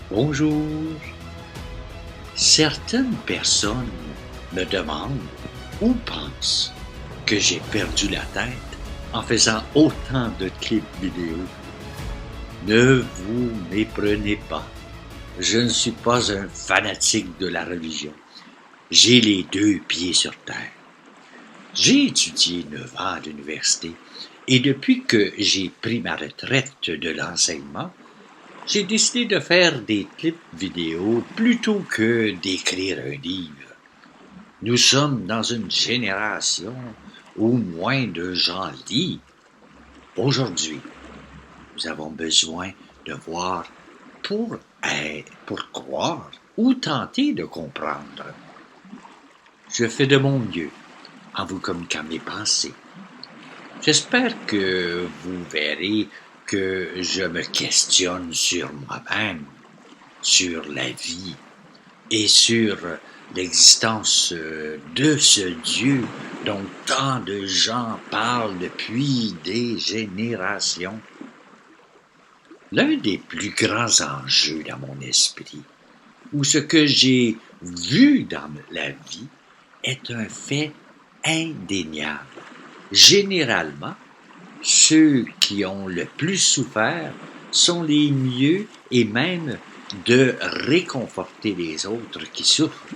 Bonjour. Certaines personnes me demandent ou pensent que j'ai perdu la tête en faisant autant de clips vidéo. Ne vous méprenez pas. Je ne suis pas un fanatique de la religion. J'ai les 2 pieds sur terre. J'ai étudié 9 ans à l'université et depuis que j'ai pris ma retraite de l'enseignement, j'ai décidé de faire des clips vidéo plutôt que d'écrire un livre. Nous sommes dans une génération où moins de gens lisent. Aujourd'hui, nous avons besoin de voir pour croire ou tenter de comprendre. Je fais de mon mieux en vous communiquant mes pensées. J'espère que vous verrez que je me questionne sur moi-même, sur la vie et sur l'existence de ce Dieu dont tant de gens parlent depuis des générations. L'un des plus grands enjeux dans mon esprit, ou ce que j'ai vu dans la vie, est un fait indéniable. Généralement, ceux qui ont le plus souffert sont les mieux et même de réconforter les autres qui souffrent.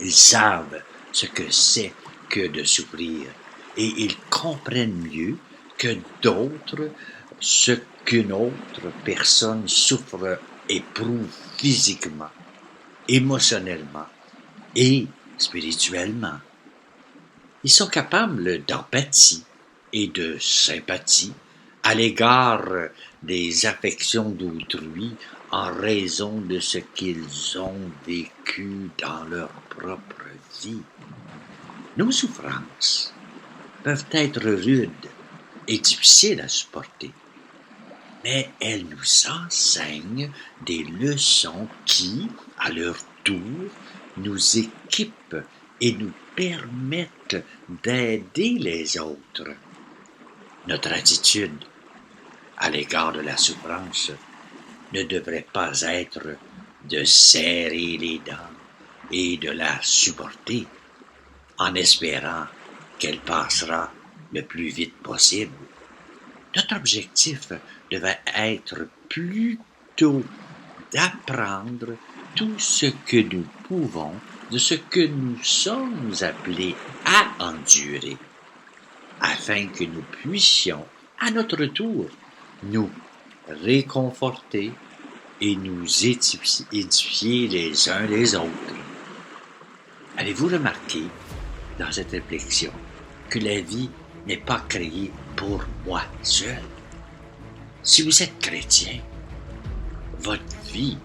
Ils savent ce que c'est que de souffrir et ils comprennent mieux que d'autres ce qu'une autre personne souffre, éprouve physiquement, émotionnellement et spirituellement. Ils sont capables d'empathie et de sympathie à l'égard des affections d'autrui en raison de ce qu'ils ont vécu dans leur propre vie. Nos souffrances peuvent être rudes et difficiles à supporter, mais elles nous enseignent des leçons qui, à leur tour, nous équipent et nous permettent d'aider les autres. Notre attitude à l'égard de la souffrance ne devrait pas être de serrer les dents et de la supporter en espérant qu'elle passera le plus vite possible. Notre objectif devait être plutôt d'apprendre tout ce que nous pouvons de ce que nous sommes appelés à endurer, afin que nous puissions, à notre tour, nous réconforter et nous édifier les uns les autres. Avez-vous remarqué, dans cette réflexion, que la vie n'est pas créée pour moi seul? Si vous êtes chrétien, votre vie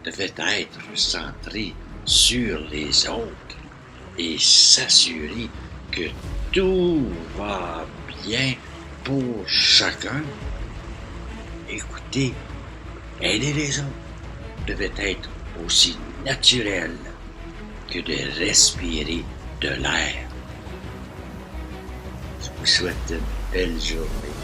devait être centrée sur les autres et s'assurer que tout va bien pour chacun. Écoutez, aider les autres devait être aussi naturel que de respirer de l'air. Je vous souhaite une belle journée.